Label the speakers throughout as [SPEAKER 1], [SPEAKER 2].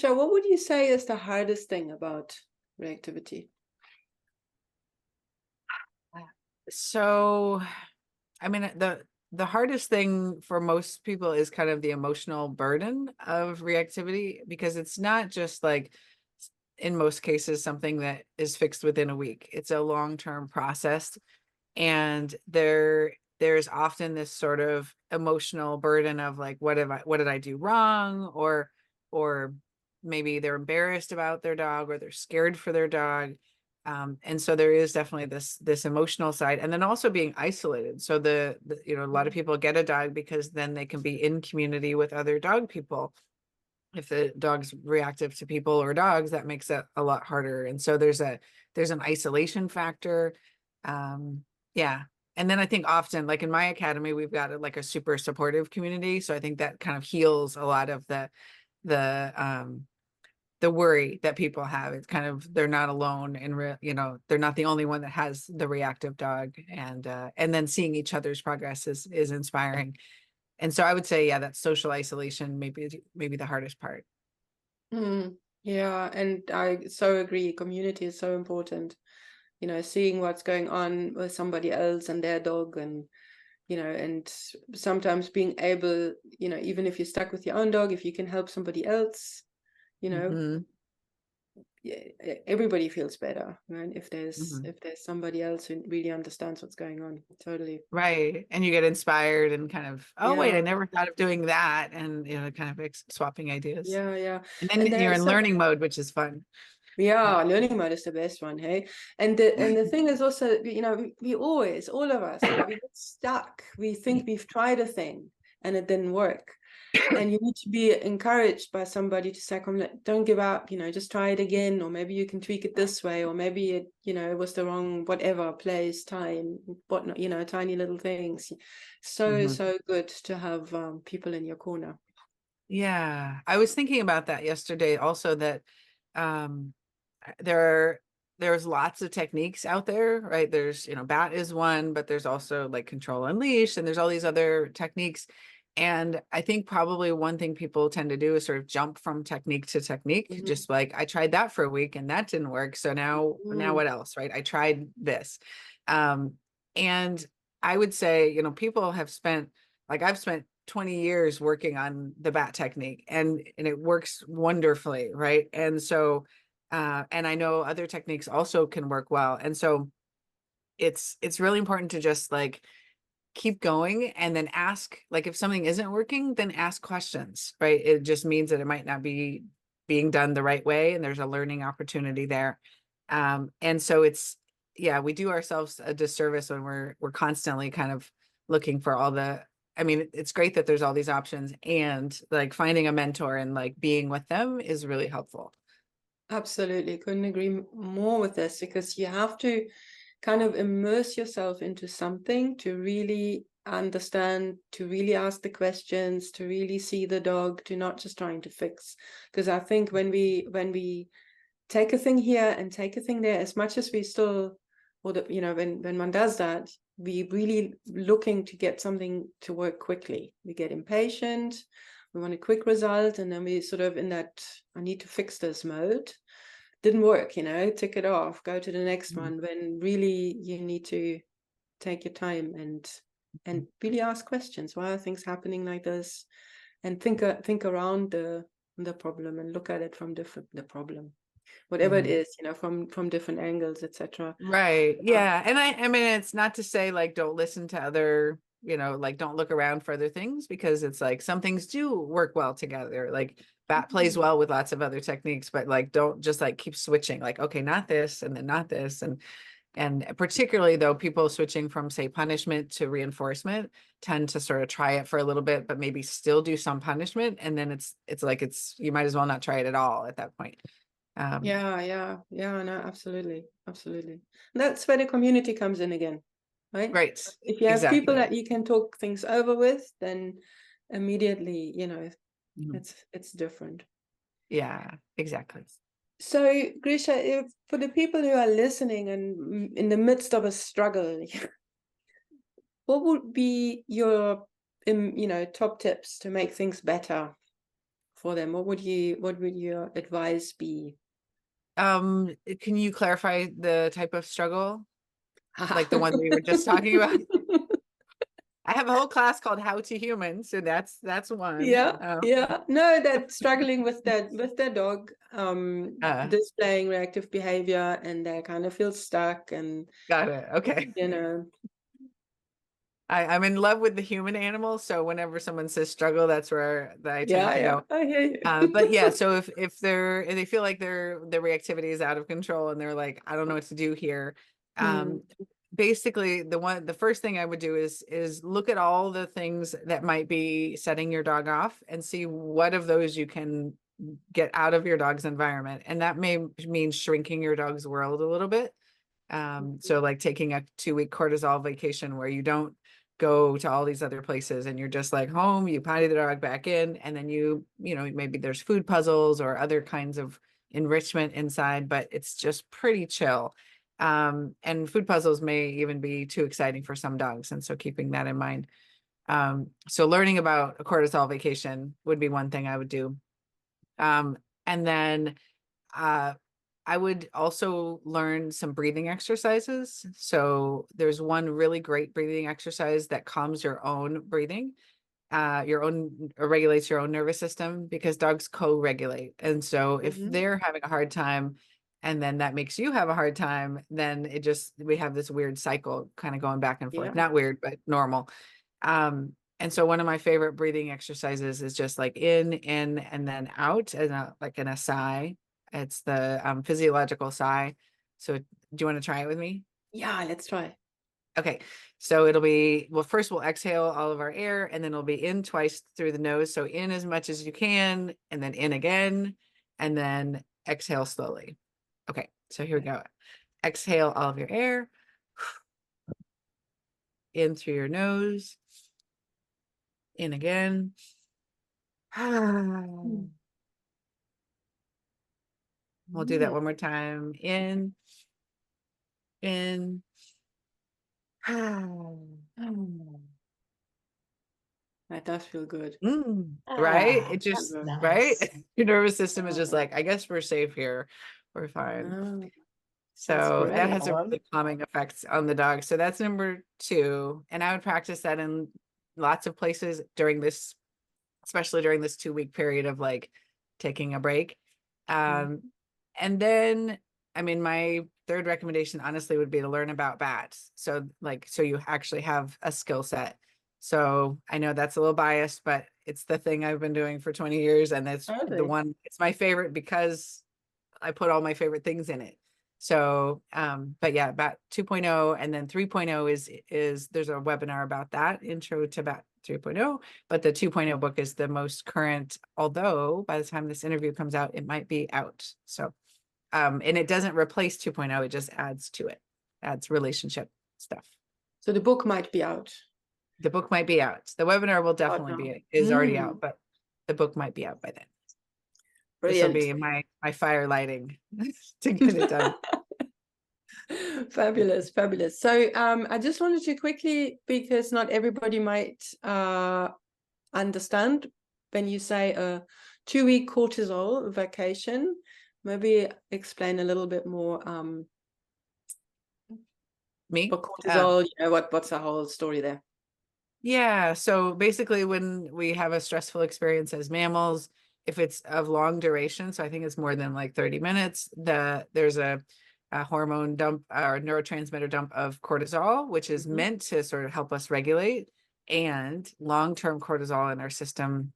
[SPEAKER 1] Grisha, what would you say is the hardest thing about reactivity?
[SPEAKER 2] So, I mean, the hardest thing for most people is kind of the emotional burden of reactivity, because it's not just like, in most cases, something that is fixed within a week. It's a long-term process, and there's often this sort of emotional burden of like, what did I do wrong? Or maybe they're embarrassed about their dog, or they're scared for their dog. And so there is definitely this emotional side, and then also being isolated. So a lot of people get a dog because then they can be in community with other dog people. If the dog's reactive to people or dogs, that makes it a lot harder. And so there's an isolation factor. Yeah. And then I think often, like in my academy, we've got like a super supportive community. So I think that kind of heals a lot of the the worry that people have. It's kind of, they're not alone, and they're not the only one that has the reactive dog. And then seeing each other's progress is inspiring. And so I would say, yeah, that social isolation maybe the hardest part.
[SPEAKER 1] Yeah, and I so agree. Community is so important. Seeing what's going on with somebody else and their dog, and sometimes being able, even if you're stuck with your own dog, if you can help somebody else,
[SPEAKER 2] Mm-hmm.
[SPEAKER 1] yeah, everybody feels better, right? If there's
[SPEAKER 2] Mm-hmm.
[SPEAKER 1] if there's somebody else who really understands what's going on. Totally.
[SPEAKER 2] Right. And you get inspired and kind of, oh, wait, I
[SPEAKER 1] Yeah,
[SPEAKER 2] never thought of doing that. And, kind of swapping ideas.
[SPEAKER 1] yeah.
[SPEAKER 2] And then
[SPEAKER 1] And
[SPEAKER 2] you're
[SPEAKER 1] there's
[SPEAKER 2] in
[SPEAKER 1] some.
[SPEAKER 2] learning mode, which is fun.
[SPEAKER 1] Yeah, learning mode is the best one, hey. And the thing is also, we always, all of us, we get stuck. We think we've tried a thing and it didn't work. And you need to be encouraged by somebody to say, "Come, don't give up, just try it again, or maybe you can tweak it this way, or maybe it was the wrong whatever place, time, whatnot, tiny little things." So,
[SPEAKER 2] Mhm.
[SPEAKER 1] so good to have people in your corner.
[SPEAKER 2] Yeah. I was thinking about that yesterday also, that um, there there's lots of techniques out there, right? There's, bat is one, but there's also like control and leash, and there's all these other techniques. And I think probably one thing people tend to do is sort of jump from technique to technique,
[SPEAKER 1] Mm-hmm.
[SPEAKER 2] just like, I tried that for a week and that didn't work. So now
[SPEAKER 1] Mm-hmm.
[SPEAKER 2] what else, right? I tried this. Um, and I would say, I've spent 20 years working on the bat technique, and it works wonderfully, right? And so and I know other techniques also can work well. And so it's really important to just like keep going, and then ask, like, if something isn't working, then ask questions, right? It just means that it might not be being done the right way, and there's a learning opportunity there. And so yeah, we do ourselves a disservice when we're constantly kind of looking for all the, I mean, it's great that there's all these options, and like finding a mentor and like being with them is really helpful.
[SPEAKER 1] Absolutely. Couldn't agree more with this, because you have to kind of immerse yourself into something to really understand, to really ask the questions, to really see the dog, to not just trying to fix. Because I think when we take a thing here and take a thing there, as much as we still, when one does that, we really looking to get something to work quickly. We get impatient, we want a quick result, and then we sort of in that I need to fix this mode. Didn't work, tick it off, go to the next
[SPEAKER 2] Mhm.
[SPEAKER 1] one, when really you need to take your time and really ask questions. Why are things happening like this? And think around the problem, and look at it from the problem, whatever it
[SPEAKER 2] Mhm.
[SPEAKER 1] is, from different angles, etc.
[SPEAKER 2] Right. Yeah. And I mean, it's not to say like don't listen to other, like don't look around for other things, because it's like some things do work well together. Like bat plays well with lots of other techniques, but like don't just like keep switching, like, okay, not this and then not this. And particularly though, people switching from, say, punishment to reinforcement tend to sort of try it for a little bit, but maybe still do some punishment. And then it's like you might as well not try it at all at that point. Um,
[SPEAKER 1] Yeah, no, absolutely. And that's where the community comes in again, right?
[SPEAKER 2] right.
[SPEAKER 1] If you have people
[SPEAKER 2] Exactly.
[SPEAKER 1] that you can talk things over with, then immediately,
[SPEAKER 2] Mhm.
[SPEAKER 1] it's different.
[SPEAKER 2] Yeah, exactly.
[SPEAKER 1] So, Grisha, if for the people who are listening and in the midst of a struggle, what would be your top tips to make things better for them? What would your advice be?
[SPEAKER 2] Can you clarify the type of struggle? Like the one we were just talking about? I have a whole class called How to Human, so that's one.
[SPEAKER 1] Yeah. No, that struggling with their dog
[SPEAKER 2] Uh,
[SPEAKER 1] displaying reactive behavior, and they kind of feel stuck, and
[SPEAKER 2] got it. Okay.
[SPEAKER 1] you know.
[SPEAKER 2] I'm in love with the human animal, so whenever someone says struggle, that's where I tend to
[SPEAKER 1] Yeah,
[SPEAKER 2] go.
[SPEAKER 1] I hear you.
[SPEAKER 2] But yeah, so if they feel like their reactivity is out of control and they're like, I don't know what to do here.
[SPEAKER 1] Mm,
[SPEAKER 2] Basically the first thing I would do is look at all the things that might be setting your dog off and see what of those you can get out of your dog's environment. And that may mean shrinking your dog's world a little bit. So like taking a 2-week cortisol vacation where you don't go to all these other places and you're just like home, you potty the dog back in, and then you know, maybe there's food puzzles or other kinds of enrichment inside, but it's just pretty chill. And food puzzles may even be too exciting for some dogs. And so keeping that in mind. So learning about a cortisol vacation would be one thing I would do. And then uh, I would also learn some breathing exercises. So there's one really great breathing exercise that calms your own breathing, regulates your own nervous system, because dogs co-regulate. And so if
[SPEAKER 1] mhm.
[SPEAKER 2] they're having a hard time and then that makes you have a hard time, then we have this weird cycle kind of going back and forth.
[SPEAKER 1] Yeah.
[SPEAKER 2] Not weird, but normal. And so one of my favorite breathing exercises is just like in, and then out, and like in a sigh. It's the physiological sigh. So do you want to try it with me?
[SPEAKER 1] Yeah, let's try.
[SPEAKER 2] Okay. So it'll be, well, first we'll exhale all of our air, and then it'll be in twice through the nose. So in as much as you can, and then in again, and then exhale slowly. Okay. So here we go. Exhale all of your air in through your nose, in again.
[SPEAKER 1] Mm.
[SPEAKER 2] We'll do that
[SPEAKER 1] Mm.
[SPEAKER 2] one more time. In.
[SPEAKER 1] That does feel good.
[SPEAKER 2] Right?
[SPEAKER 3] Ah,
[SPEAKER 2] It just, right?
[SPEAKER 3] nice.
[SPEAKER 2] Your nervous system is just like, I guess we're safe here. We're fine.
[SPEAKER 1] Oh, that's
[SPEAKER 2] So that
[SPEAKER 1] great.
[SPEAKER 2] has a really calming effect on the dog. So that's number 2. And I would practice that in lots of places during this, especially during this 2-week period of like taking a break.
[SPEAKER 1] Mm.
[SPEAKER 2] Um, and then, I mean, my third recommendation honestly would be to learn about bats. So so you actually have a skill set. So I know that's a little biased, but it's the thing I've been doing for 20 years. And that's the
[SPEAKER 1] Totally.
[SPEAKER 2] one, it's my favorite because I put all my favorite things in it. So, but yeah, Bat 2.0, and then 3.0 is there's a webinar about that, intro to Bat 3.0, but the 2.0 book is the most current, although by the time this interview comes out, it might be out. So, and it doesn't replace 2.0, it just adds to it, adds relationship stuff.
[SPEAKER 1] So the book might be out.
[SPEAKER 2] The book might be out. The webinar will definitely
[SPEAKER 1] now.
[SPEAKER 2] is already
[SPEAKER 1] Mm.
[SPEAKER 2] out, but the book might be out by then. This will
[SPEAKER 1] Brilliant.
[SPEAKER 2] be my fire lighting to get it done.
[SPEAKER 1] Fabulous, fabulous. So I just wanted to quickly, because not everybody might understand when you say a 2-week cortisol vacation, maybe explain a little bit more
[SPEAKER 2] Me?
[SPEAKER 1] what cortisol, what's the whole story there?
[SPEAKER 2] Yeah. So basically, when we have a stressful experience as mammals, if it's of long duration, so I think it's more than like 30 minutes, there's a hormone dump or neurotransmitter dump of cortisol, which is meant to sort of help us regulate. And long-term cortisol in our system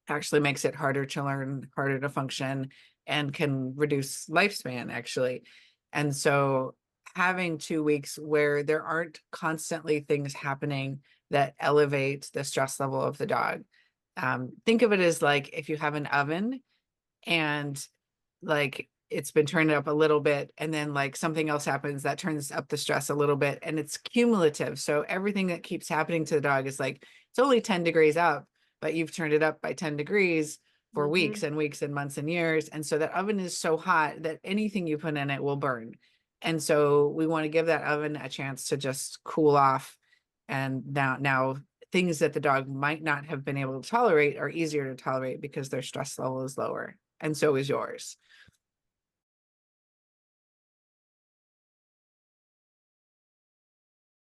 [SPEAKER 2] actually makes it harder to learn, harder to function, and can reduce lifespan, actually. And so having 2 weeks where there aren't constantly things happening that elevate the stress level of the dog. Think of it as like if you have an oven and like it's been turned up a little bit, and then like something else happens that turns up the stress a little bit, and it's cumulative. So everything that keeps happening to the dog is like, it's only 10 degrees up, but you've turned it up by 10 degrees for weeks and weeks and months and years. And so that oven is so hot that anything you put in it will burn. And so we want to give that oven a chance to just cool off. And now things that the dog might not have been able to tolerate are easier to tolerate because their stress level is lower, and so is yours.